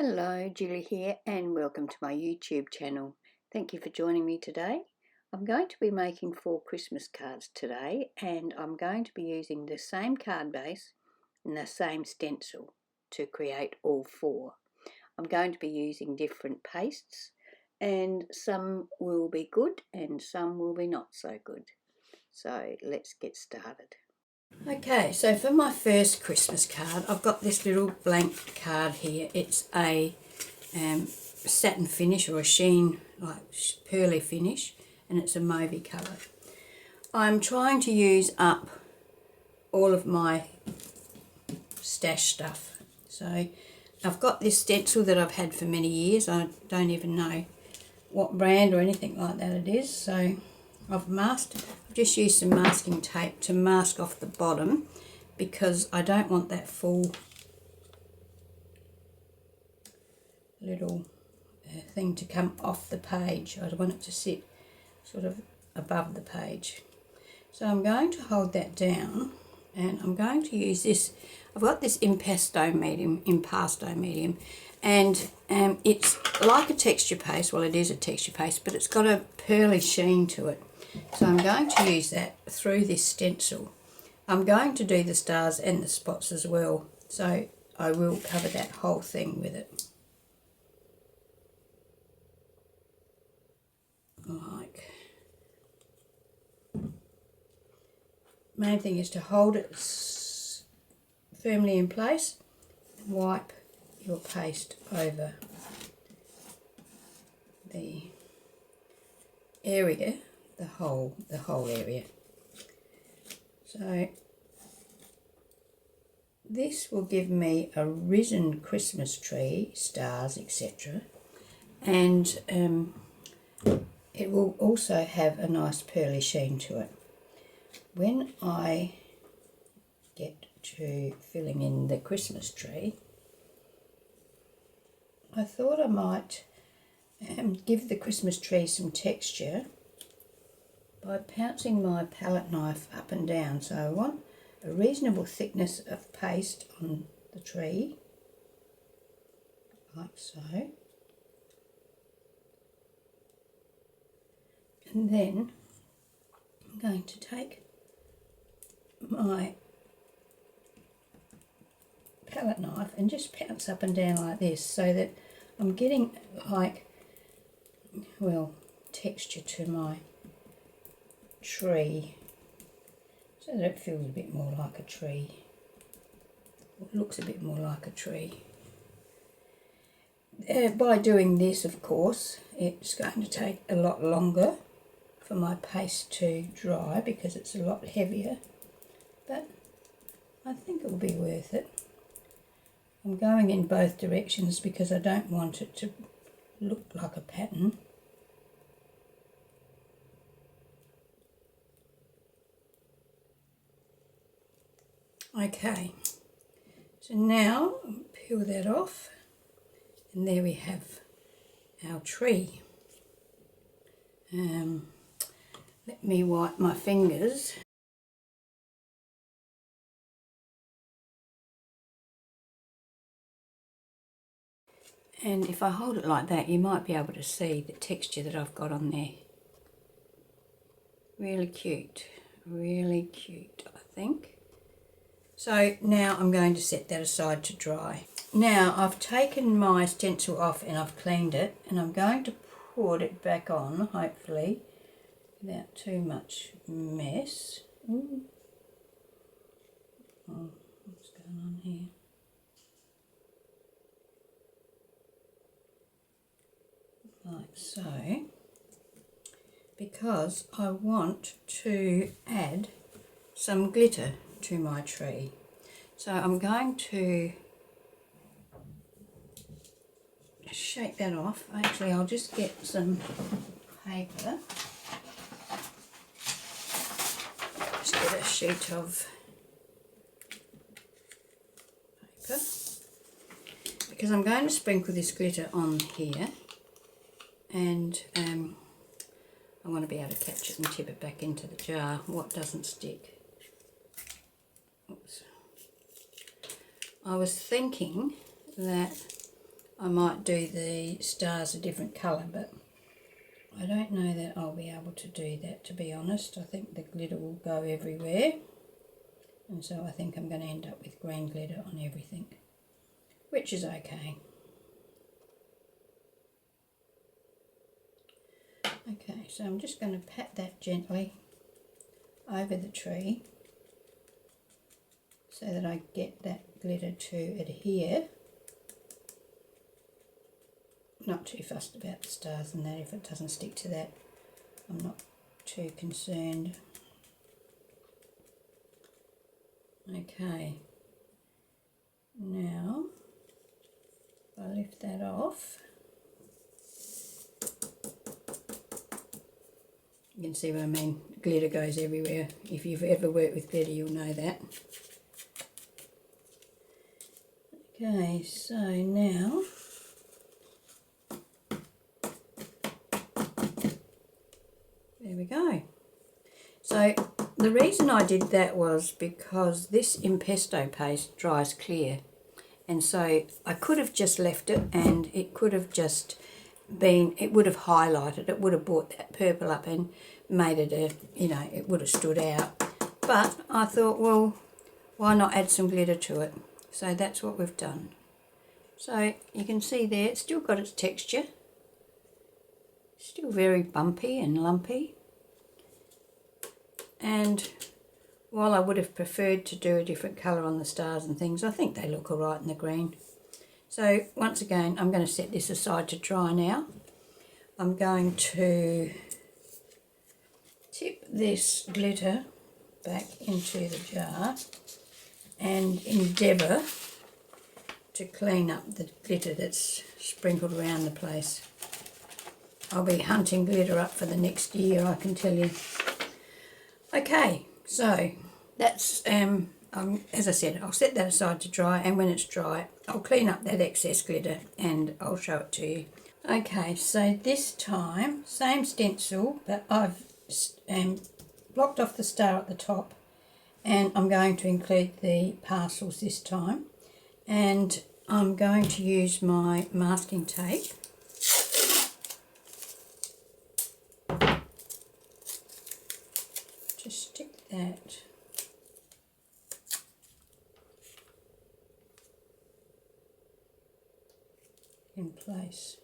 Hello, Julie here and welcome to my YouTube channel. Thank you for joining me today. I'm going to be making 4 Christmas cards today and I'm going to be using the same card base and the same stencil to create all 4. I'm going to be using different pastes and some will be good and some will be not so good. So let's get started. Okay, so for my first Christmas card, I've got this little blank card here. It's a satin finish or a sheen, like pearly finish, and it's a mauvey colour. I'm trying to use up all of my stash stuff. So I've got this stencil that I've had for many years. I don't even know what brand or anything like that it is. So I've just used some masking tape to mask off the bottom because I don't want that full little thing to come off the page. I want it to sit sort of above the page. So I'm going to hold that down and I'm going to use this. I've got this Impasto medium, and it's like a texture paste. Well, it is a texture paste, but it's got a pearly sheen to it. So I'm going to use that through this stencil. I'm going to do the stars and the spots as well, so I will cover that whole thing with it. Like, main thing is to hold it firmly in place and wipe your paste over the area, the whole area. So this will give me a risen Christmas tree, stars, etc. And it will also have a nice pearly sheen to it. When I get to filling in the Christmas tree, I thought I might give the Christmas tree some texture by pouncing my palette knife up and down. So I want a reasonable thickness of paste on the tree, like so. And then I'm going to take my palette knife and just pounce up and down like this so that I'm getting like, well, texture to my tree so that it feels a bit more like a tree. It looks a bit more like a tree. By doing this, of course, it's going to take a lot longer for my paste to dry because it's a lot heavier, but I think it will be worth it. I'm going in both directions because I don't want it to look like a pattern. Okay, so now peel that off and there we have our tree. Let me wipe my fingers. And if I hold it like that, you might be able to see the texture that I've got on there. Really cute, I think. So now I'm going to set that aside to dry. Now I've taken my stencil off and I've cleaned it, and I'm going to put it back on, hopefully, without too much mess. Ooh. Oh, what's going on here? Like so, because I want to add some glitter to my tree. So I'm going to shake that off. Actually, I'll just get some paper. Just get a sheet of paper because I'm going to sprinkle this glitter on here, and I want to be able to catch it and tip it back into the jar. What doesn't stick? Oops. I was thinking that I might do the stars a different colour, but I don't know that I'll be able to do that, to be honest. I think the glitter will go everywhere, and so I think I'm going to end up with green glitter on everything, which is okay. Okay, so I'm just going to pat that gently over the tree so that I get that glitter to adhere. Not too fussed about the stars and that. If it doesn't stick to that, I'm not too concerned. Okay, now if I lift that off, you can see what I mean. Glitter goes everywhere. If you've ever worked with glitter, you'll know that. Okay, so now there we go. So the reason I did that was because this impasto paste dries clear, and so I could have just left it and it could have just been, it would have highlighted, it would have brought that purple up and made it a, you know, it would have stood out. But I thought, well, why not add some glitter to it? So that's what we've done. So you can see there, it's still got its texture, still very bumpy and lumpy. And while I would have preferred to do a different colour on the stars and things, I think they look alright in the green. So once again, I'm going to set this aside to dry now. I'm going to tip this glitter back into the jar and endeavour to clean up the glitter that's sprinkled around the place. I'll be hunting glitter up for the next year, I can tell you. Okay, so that's, as I said, I'll set that aside to dry, and when it's dry, I'll clean up that excess glitter and I'll show it to you. Okay, so this time, same stencil, but I've blocked off the star at the top, and I'm going to include the parcels this time, and I'm going to use my masking tape to stick that in place.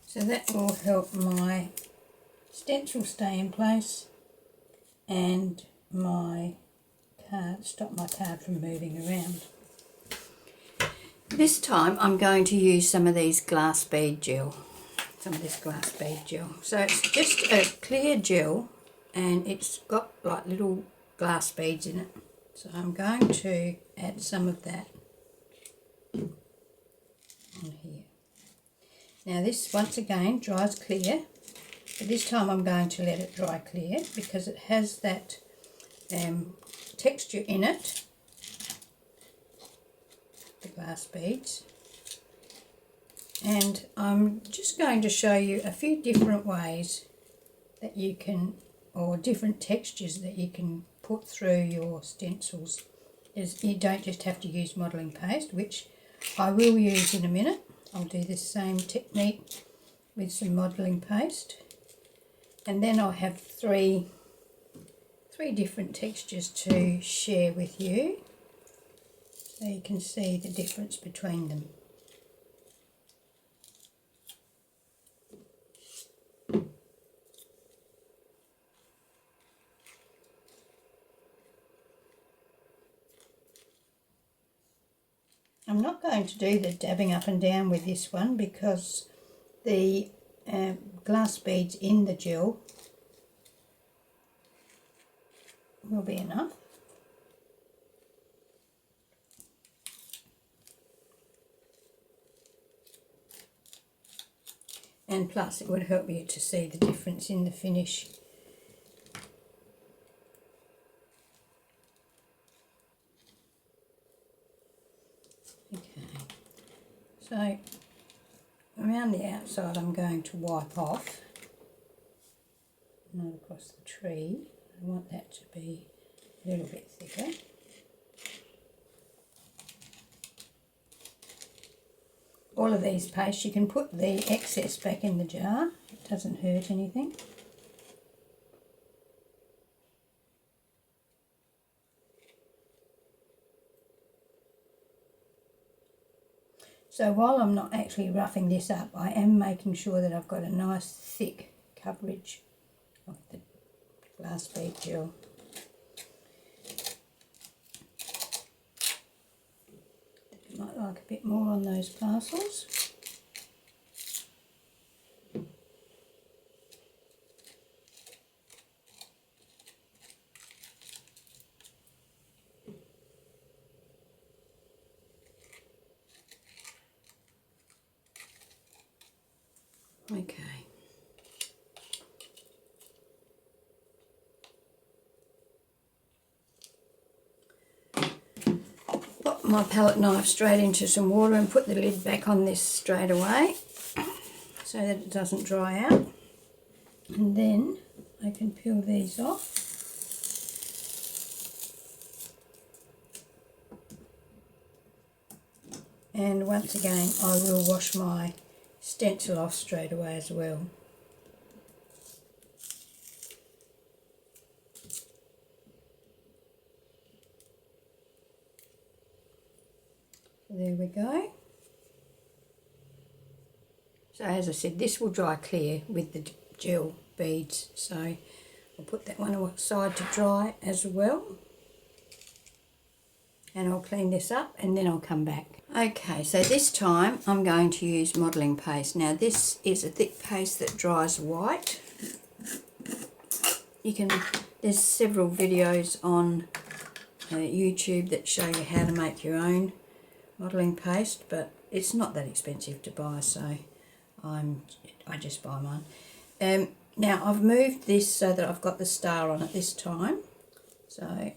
So that will help my stencil stay in place and my card, stop my card from moving around. This time I'm going to use some of these glass bead gel, So it's just a clear gel and it's got like little glass beads in it. So I'm going to add some of that on here. Now this once again dries clear, but this time I'm going to let it dry clear because it has that texture in it, the glass beads. And I'm just going to show you a few different ways that you can, or different textures that you can put through your stencils. You don't just have to use modelling paste, which I will use in a minute. I'll do the same technique with some modelling paste, and then I'll have three different textures to share with you so you can see the difference between them. I'm not going to do the dabbing up and down with this one because the glass beads in the gel will be enough. And plus it would help you to see the difference in the finish. Okay, so around the outside I'm going to wipe off, not across the tree. I want that to be a little bit thicker. All of these pastes, you can put the excess back in the jar, it doesn't hurt anything. So while I'm not actually roughing this up, I am making sure that I've got a nice thick coverage of the glass bead gel. Might like a bit more on those parcels. Okay. Put my palette knife straight into some water and put the lid back on this straight away so that it doesn't dry out. And then I can peel these off. And once again, I will wash my stencil off straight away as well. There we go. So as I said, this will dry clear with the gel beads, so I'll put that one aside to dry as well. And I'll clean this up and then I'll come back. Okay, so this time I'm going to use modelling paste. Now this is a thick paste that dries white. There's several videos on YouTube that show you how to make your own modelling paste, but it's not that expensive to buy, so I just buy mine. Now I've moved this so that I've got the star on it this time. So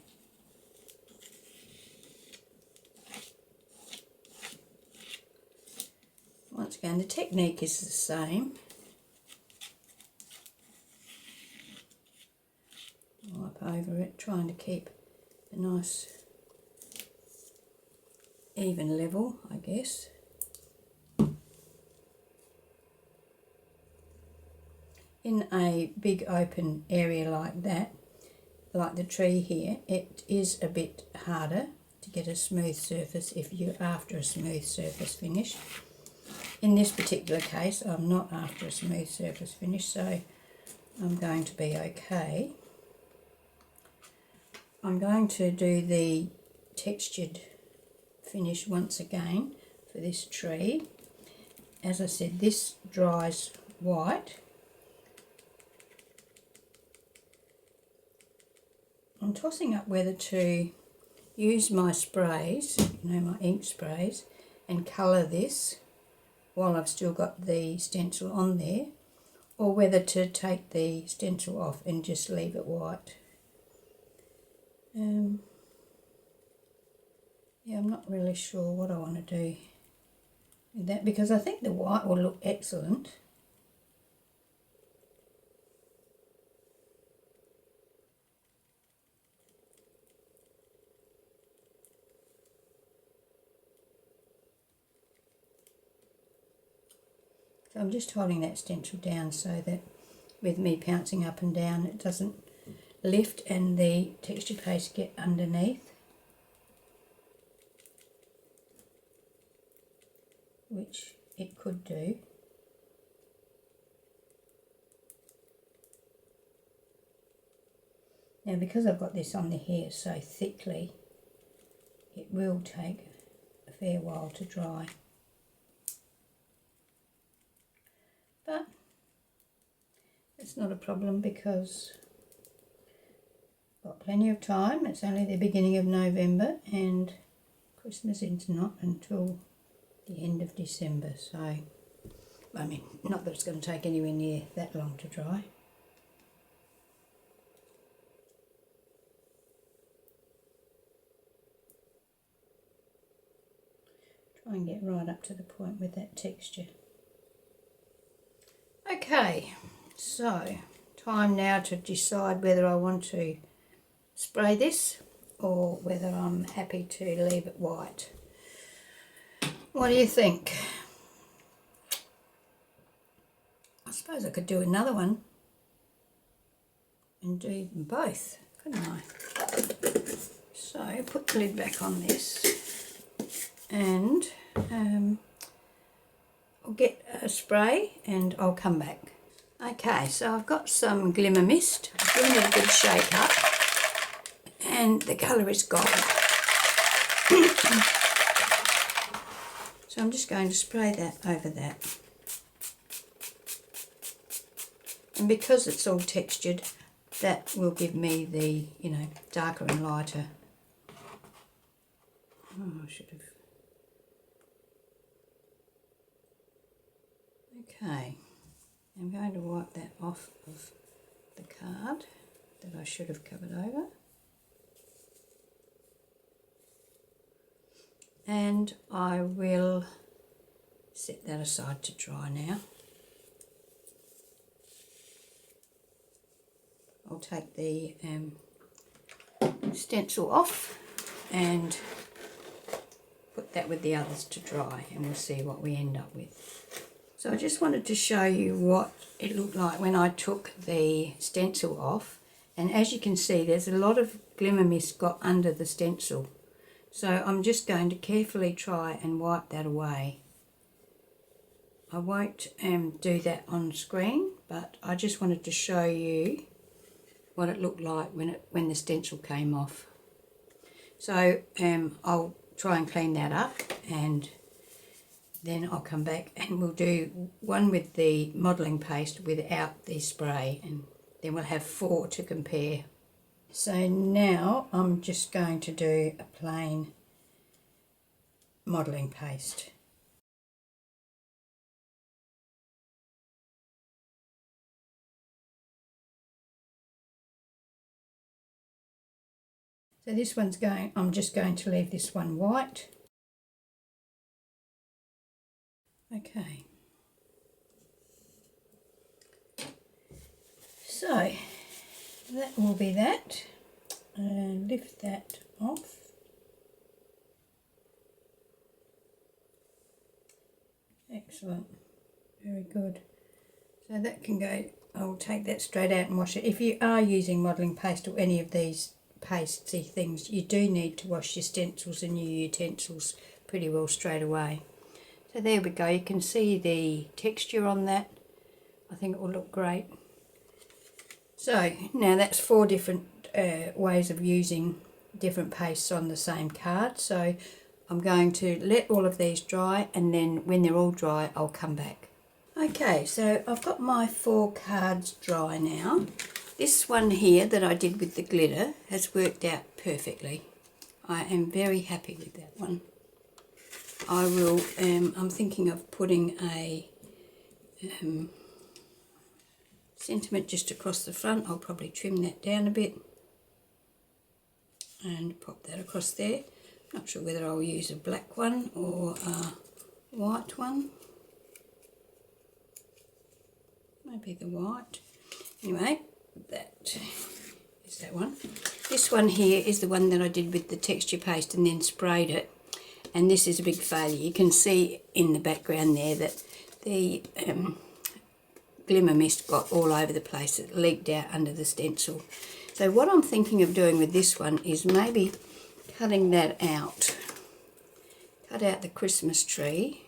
once again, the technique is the same. Wipe over it, trying to keep a nice even level, I guess. In a big open area like that, like the tree here, it is a bit harder to get a smooth surface if you're after a smooth surface finish. In this particular case, I'm not after a smooth surface finish, so I'm going to be okay. I'm going to do the textured finish once again for this tree. As I said, this dries white. I'm tossing up whether to use my sprays, my ink sprays, and colour this while I've still got the stencil on there, or whether to take the stencil off and just leave it white. Yeah, I'm not really sure what I want to do with that, because I think the white will look excellent. So I'm just holding that stencil down so that with me pouncing up and down it doesn't lift and the texture paste get underneath, which it could do. Now because I've got this on the hair so thickly, it will take a fair while to dry. But it's not a problem because I've got plenty of time. It's only the beginning of November and Christmas is not until the end of December, so I mean, not that it's going to take anywhere near that long to dry. Try and get right up to the point with that texture. Okay, so time now to decide whether I want to spray this or whether I'm happy to leave it white. What do you think? I suppose I could do another one and do them both, couldn't I? So put the lid back on this and I'll get a spray and I'll come back. Okay, so I've got some Glimmermist. I've given it a good shake up and the colour is gold. So I'm just going to spray that over that. And because it's all textured, that will give me the, you know, darker and lighter. Oh, I should have. Okay, I'm going to wipe that off of the card that I should have covered over. And I will set that aside to dry now. I'll take the stencil off and put that with the others to dry, and we'll see what we end up with. So I just wanted to show you what it looked like when I took the stencil off, and as you can see there's a lot of Glimmermist got under the stencil. So I'm just going to carefully try and wipe that away. I won't do that on screen, but I just wanted to show you what it looked like when the stencil came off. So I'll try and clean that up and then I'll come back and we'll do one with the modelling paste without the spray, and then we'll have 4 to compare. So now I'm just going to do a plain modelling paste. So this one's going, I'm just going to leave this one white. Okay. So that will be that. And lift that off. Excellent. Very good. So that can go, I'll take that straight out and wash it. If you are using modelling paste or any of these pasty things, you do need to wash your stencils and your utensils pretty well straight away. So there we go, you can see the texture on that. I think it will look great. So now that's 4 different ways of using different pastes on the same card. So I'm going to let all of these dry, and then when they're all dry I'll come back. Okay, so I've got my 4 cards dry now. This one here that I did with the glitter has worked out perfectly. I am very happy with that one. I will, I'm thinking of putting a sentiment just across the front. I'll probably trim that down a bit and pop that across there. Not sure whether I'll use a black one or a white one. Maybe the white. Anyway, that is that one. This one here is the one that I did with the texture paste and then sprayed it. And this is a big failure. You can see in the background there that the Glimmermist got all over the place. It leaked out under the stencil. So what I'm thinking of doing with this one is maybe cutting that out. Cut out the Christmas tree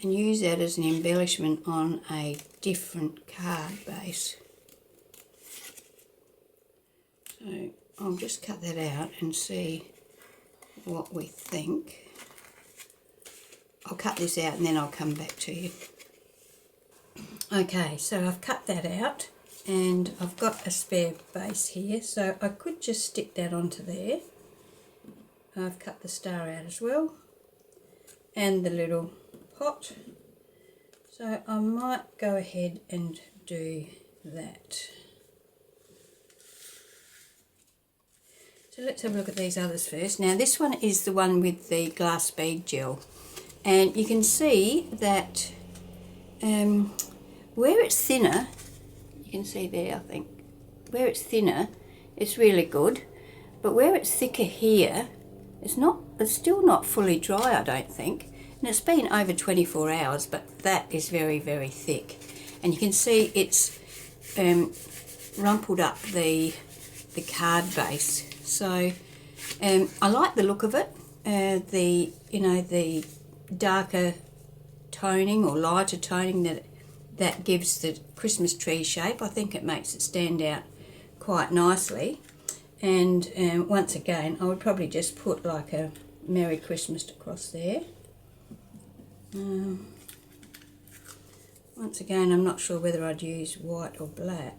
and use that as an embellishment on a different card base. So I'll just cut that out and see what we think. I'll cut this out and then I'll come back to you. Okay, so I've cut that out and I've got a spare base here, so I could just stick that onto there. I've cut the star out as well and the little pot, so I might go ahead and do that. So let's have a look at these others first. Now this one is the one with the glass bead gel, and you can see that where it's thinner, you can see there, I think, where it's thinner, it's really good, but where it's thicker here, it's still not fully dry, I don't think, and it's been over 24 hours, but that is very, very thick, and you can see it's rumpled up the card base. So I like the look of it. The darker toning or lighter toning that gives the Christmas tree shape. I think it makes it stand out quite nicely. And once again, I would probably just put like a Merry Christmas across there. Once again, I'm not sure whether I'd use white or black.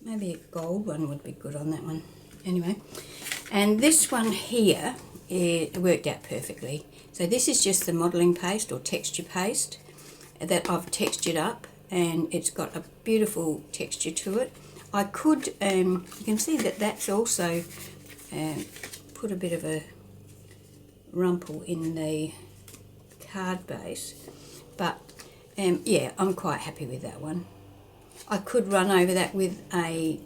Maybe a gold one would be good on that one. Anyway, and this one here, it worked out perfectly. So this is just the modelling paste or texture paste that I've textured up, and it's got a beautiful texture to it. I could, you can see that that's also put a bit of a rumple in the card base, but yeah, I'm quite happy with that one. I could run over that with a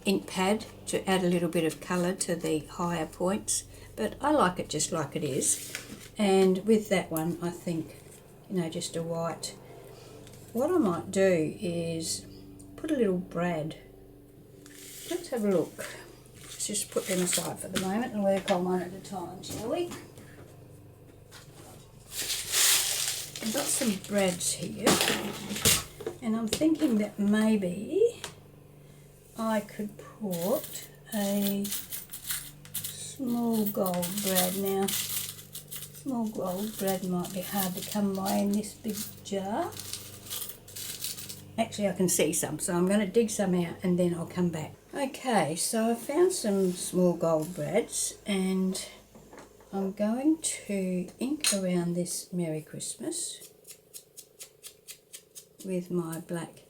ink pad to add a little bit of colour to the higher points, but I like it just like it is. And with that one, I think, you know, just a white. What I might do is put a little brad. Let's have a look. Let's just put them aside for the moment and work on one at a time, shall we? I've got some brads here, and I'm thinking that maybe I could put a small gold brad. Now, small gold brad might be hard to come by in this big jar. Actually, I can see some, so I'm going to dig some out and then I'll come back. Okay, so I found some small gold brads, and I'm going to ink around this Merry Christmas with my black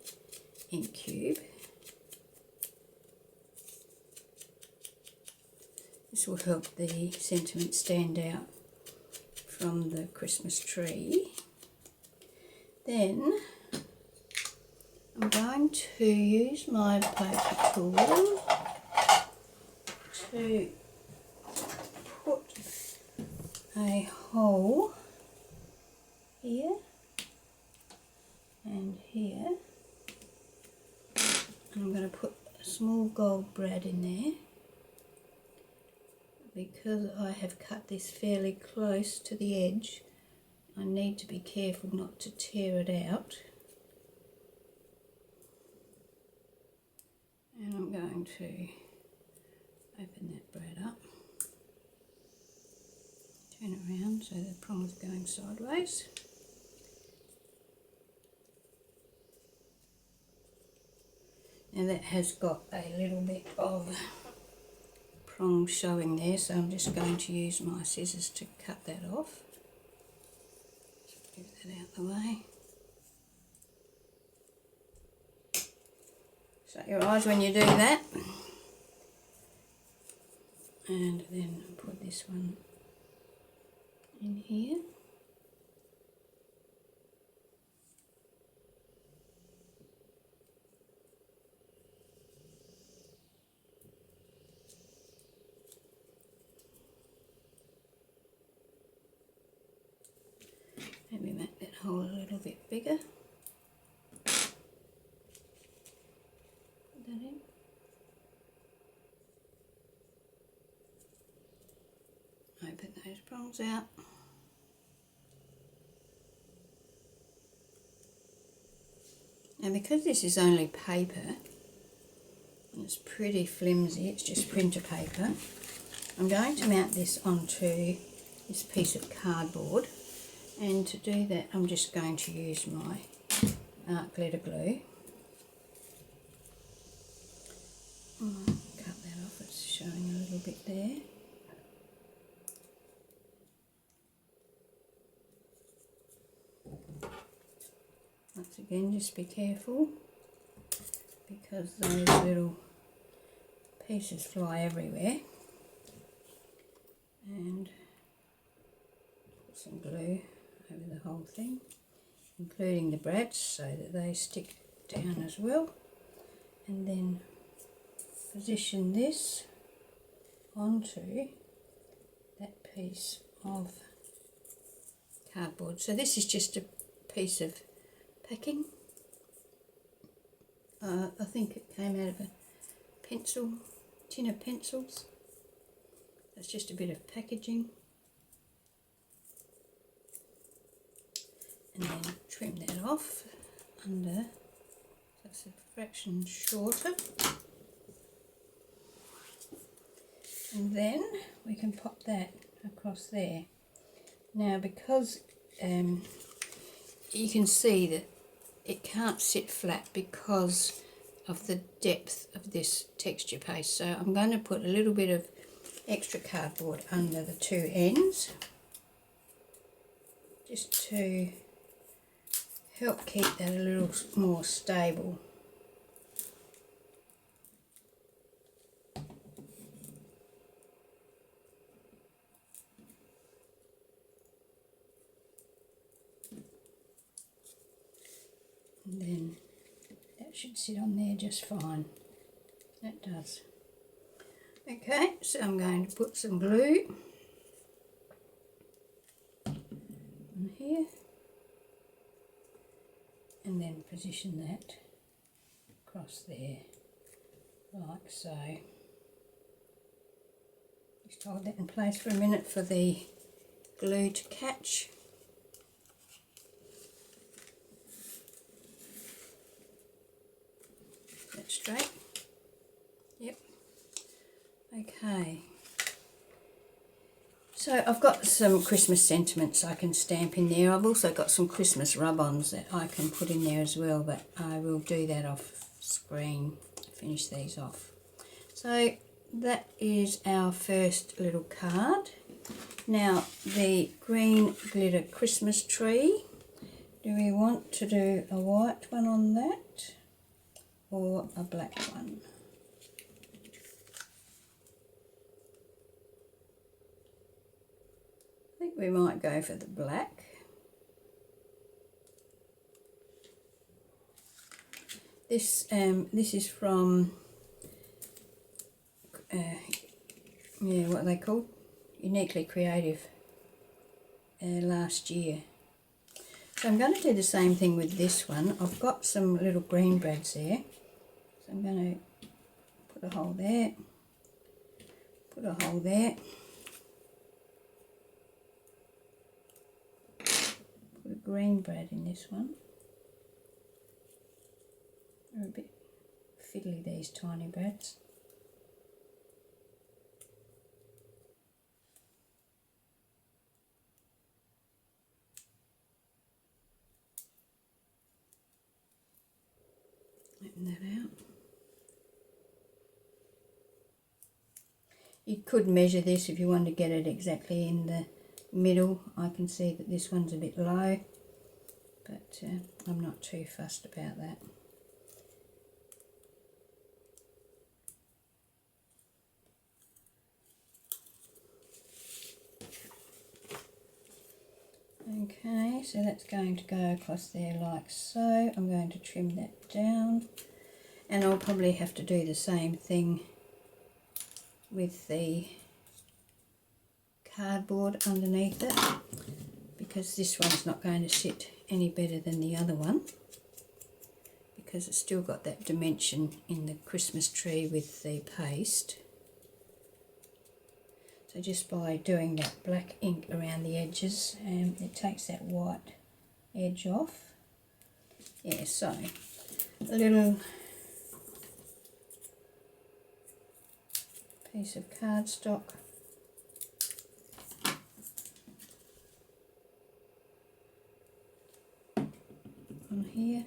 ink cube. This will help the sentiment stand out from the Christmas tree. Then I'm going to use my Pokey Tool to put a hole here and here, and I'm going to put a small gold brad in there. Because I have cut this fairly close to the edge, I need to be careful not to tear it out. And I'm going to open that brad up, turn it around so the prongs are going sideways. Now that has got a little bit of prong showing there, so I'm just going to use my scissors to cut that off. Just move that out the way. Shut your eyes when you do that. And then put this one in here. Maybe make that hole a little bit bigger. Put that in. Open those prongs out. Now because this is only paper, and it's pretty flimsy, it's just printer paper, I'm going to mount this onto this piece of cardboard. And to do that, I'm just going to use my art glitter glue. Cut that off, it's showing a little bit there. Once again, just be careful, because those little pieces fly everywhere. And put some glue over the whole thing, including the brads so that they stick down as well. And then position this onto that piece of cardboard. So this is just a piece of packing. I think it came out of a tin of pencils. That's just a bit of packaging. And then trim that off under, so it's a fraction shorter. And then we can pop that across there. Now, because you can see that it can't sit flat because of the depth of this texture paste, so I'm going to put a little bit of extra cardboard under the two ends just to help keep that a little more stable. And then that should sit on there just fine. That does. Okay, so I'm going to put some glue on here and then position that across there like so. Just hold that in place for a minute for the glue to catch. That straight. Yep. Okay. So I've got some Christmas sentiments I can stamp in there. I've also got some Christmas rub-ons that I can put in there as well, but I will do that off screen, finish these off. So that is our first little card. Now the green glitter Christmas tree. Do we want to do a white one on that or a black one? I think we might go for the black. This is from what are they called? Uniquely Creative last year. So I'm going to do the same thing with this one. I've got some little green brads there, so I'm going to put a hole there, put a hole there. Put a green brad in this one. They're a bit fiddly, these tiny brads. Open that out. You could measure this if you want to get it exactly in the middle. I can see that this one's a bit low, but I'm not too fussed about that. Okay, so that's going to go across there like so. I'm going to trim that down, and I'll probably have to do the same thing with the cardboard underneath it, because this one's not going to sit any better than the other one, because it's still got that dimension in the Christmas tree with the paste. So just by doing that black ink around the edges, it takes that white edge off. Yeah, so a little piece of cardstock on here.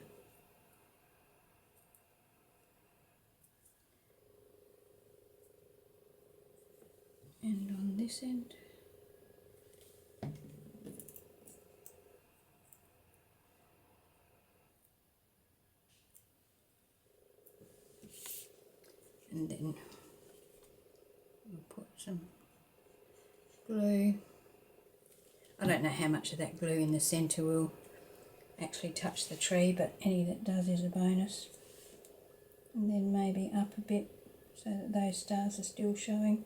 And on this end. And then we'll put some glue I don't know how much of that glue in the centre will actually touch the tree, but any that does is a bonus. And then maybe up a bit so that those stars are still showing.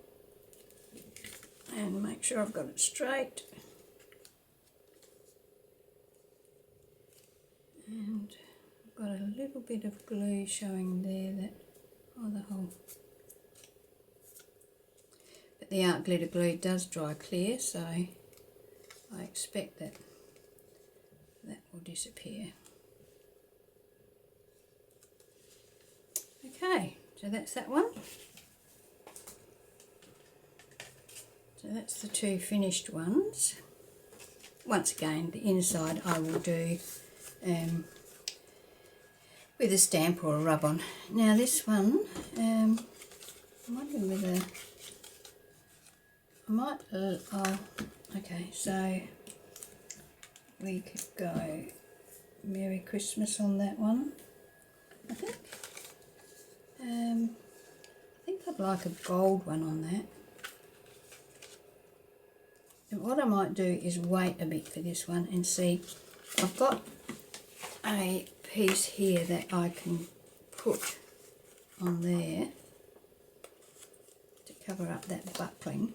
And make sure I've got it straight. And I've got a little bit of glue showing there that, oh, the whole. But the art glitter glue does dry clear, so I expect that that will disappear. Okay, so that's that one. So that's the two finished ones. Once again, the inside I will do with a stamp or a rub-on. Now this one, I'm wondering whether I might, oh, okay, so we could go Merry Christmas on that one, I think. I think I'd like a gold one on that. And what I might do is wait a bit for this one and see. I've got a piece here that I can put on there to cover up that buckling.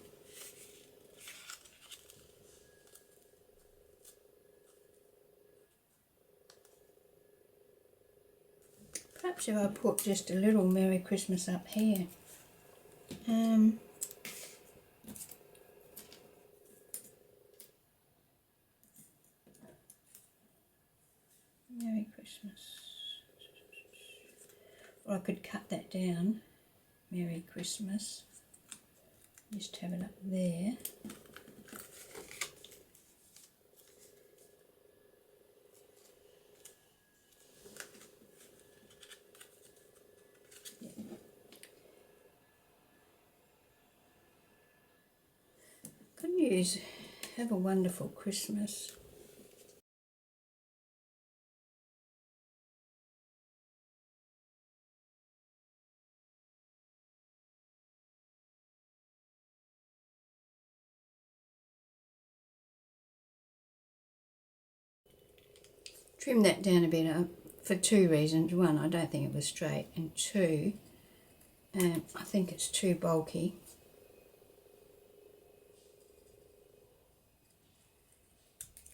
Perhaps if I put just a little Merry Christmas up here. Merry Christmas. Or I could cut that down. Merry Christmas. Just have it up there. Couldn't use Have a Wonderful Christmas. Trim that down a bit for two reasons. One, I don't think it was straight, and two, I think it's too bulky.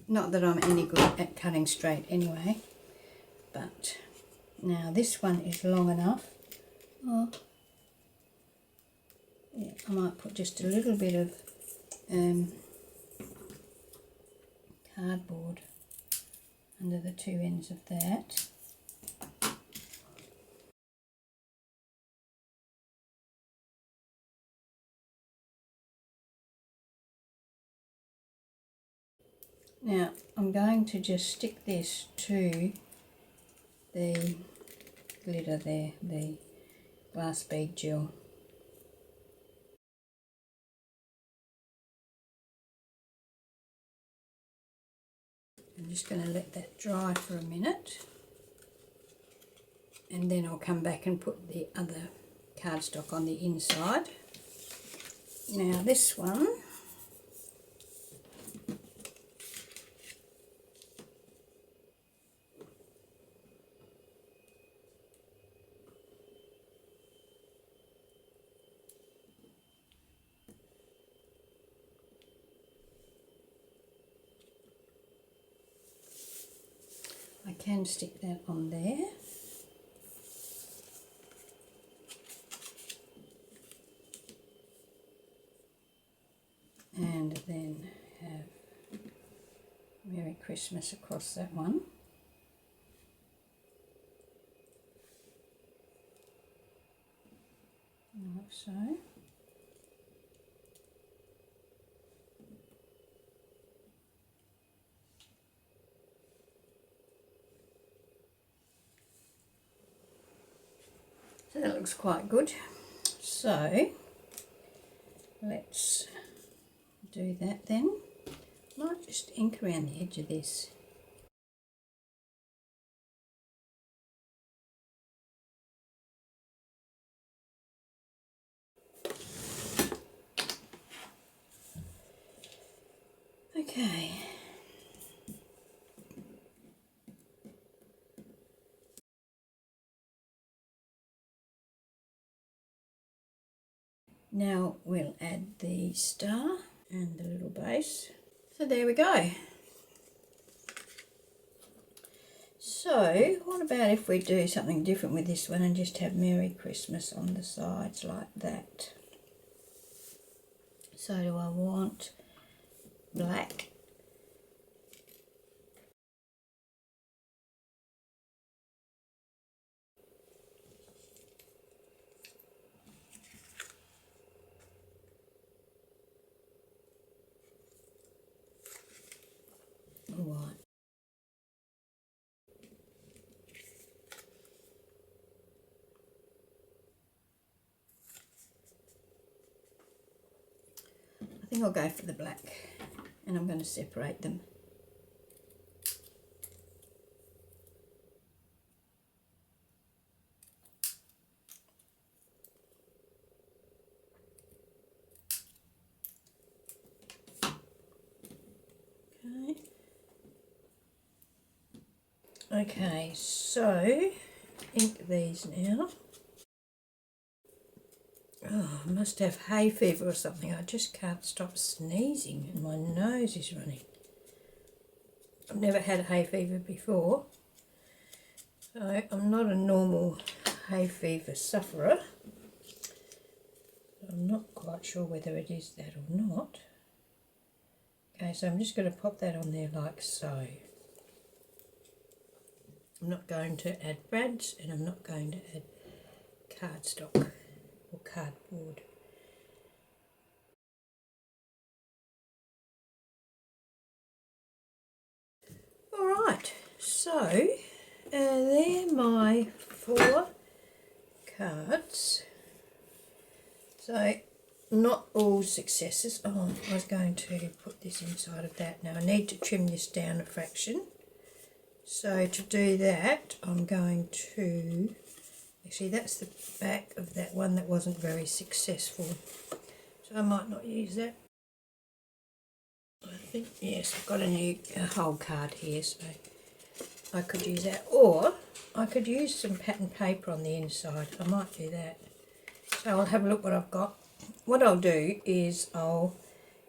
Not that I'm any good at cutting straight anyway, but now this one is long enough. Oh, yeah, I might put just a little bit of cardboard under the two ends of that. Now I'm going to just stick this to the glitter there, the glass bead gel. I'm just going to let that dry for a minute, and then I'll come back and put the other cardstock on the inside. Now this one, I can stick that on there. And then have Merry Christmas across that one. Like so. So that looks quite good. So let's do that then. I might just ink around the edge of this. Okay. Now we'll add the star and the little base. So there we go. So what about if we do something different with this one and just have Merry Christmas on the sides like that? So do I want black? Or white? I think I'll go for the black, and I'm going to separate them. Okay, so ink these now. Oh, I must have hay fever or something. I just can't stop sneezing and my nose is running. I've never had hay fever before, so I'm not a normal hay fever sufferer. I'm not quite sure whether it is that or not. Okay, so I'm just going to pop that on there like so. I'm not going to add brads and I'm not going to add cardstock or cardboard. Alright, so they're my 4 cards. So not all successes. Oh, I was going to put this inside of that. Now I need to trim this down a fraction. So to do that, I'm going to, actually that's the back of that one that wasn't very successful. So I might not use that. I think, yes, I've got a whole card here, so I could use that. Or I could use some pattern paper on the inside. I might do that. So I'll have a look what I've got. What I'll do is I'll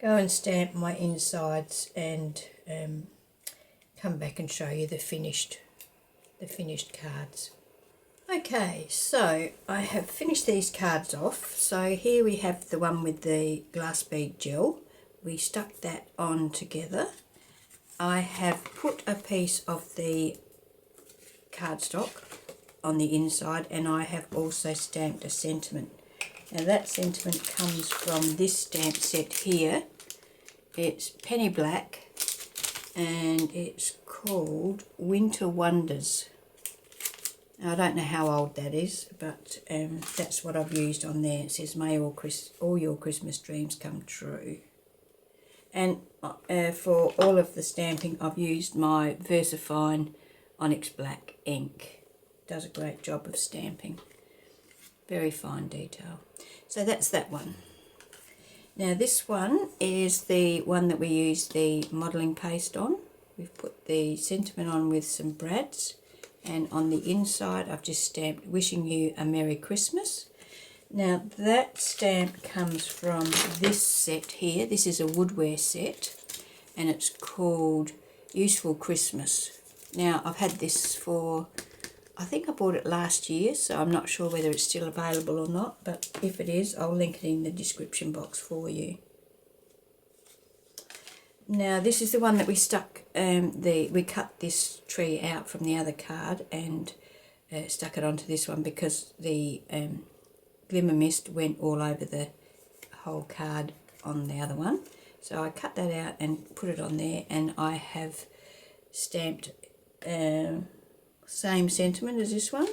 go and stamp my insides and come back and show you the finished cards. Okay, so I have finished these cards off. So here we have the one with the glass bead gel. We stuck that on together. I have put a piece of the cardstock on the inside and I have also stamped a sentiment. Now that sentiment comes from this stamp set here. It's penny black and it's called Winter Wonders. Now, I don't know how old that is, but that's what I've used on there. It says, may all your Christmas dreams come true. And for all of the stamping, I've used my Versafine Onyx black ink. Does a great job of stamping. Very fine detail. So that's that one. Now this one is the one that we use the modelling paste on. We've put the sentiment on with some brads, and on the inside I've just stamped wishing you a Merry Christmas. Now that stamp comes from this set here. This is a Woodware set and it's called Useful Christmas. Now I've had this for, I think I bought it last year, so I'm not sure whether it's still available or not, but if it is, I'll link it in the description box for you. Now this is the one that we stuck, we cut this tree out from the other card and stuck it onto this one because the Glimmermist went all over the whole card on the other one. So I cut that out and put it on there, and I have stamped same sentiment as this one.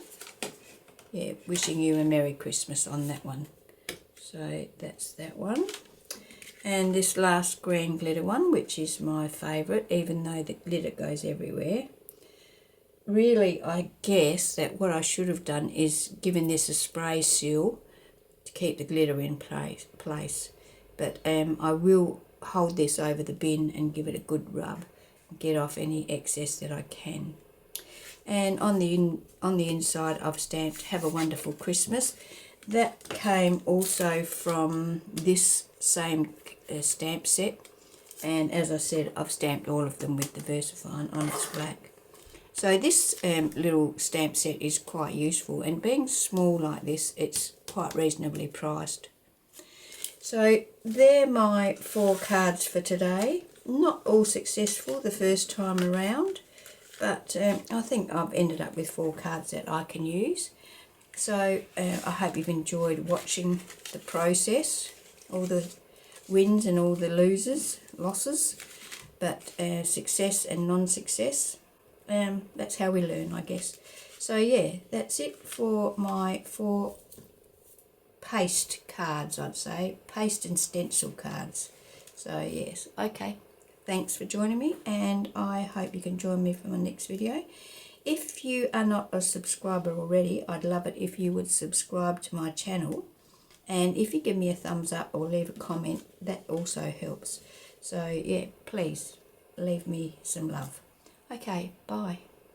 Yeah, wishing you a Merry Christmas on that one. So that's that one. And this last green glitter one, which is my favourite, even though the glitter goes everywhere. Really, I guess that what I should have done is given this a spray seal to keep the glitter in place. But I will hold this over the bin and give it a good rub, get off any excess that I can. And on the inside I've stamped "Have a Wonderful Christmas." That came also from this same stamp set, and as I said, I've stamped all of them with the Versafine Onyx Black. So this little stamp set is quite useful, and being small like this, it's quite reasonably priced. So they're my 4 cards for today. Not all successful the first time around, but I think I've ended up with 4 cards that I can use. So I hope you've enjoyed watching the process, all the wins and all the losses, but success and non-success. That's how we learn, I guess. So yeah, that's it for my 4 paste cards, I'd say. Paste and stencil cards. So yes, okay. Thanks for joining me, and I hope you can join me for my next video. If you are not a subscriber already, I'd love it if you would subscribe to my channel. And if you give me a thumbs up or leave a comment, that also helps. So yeah, please leave me some love. Okay, bye.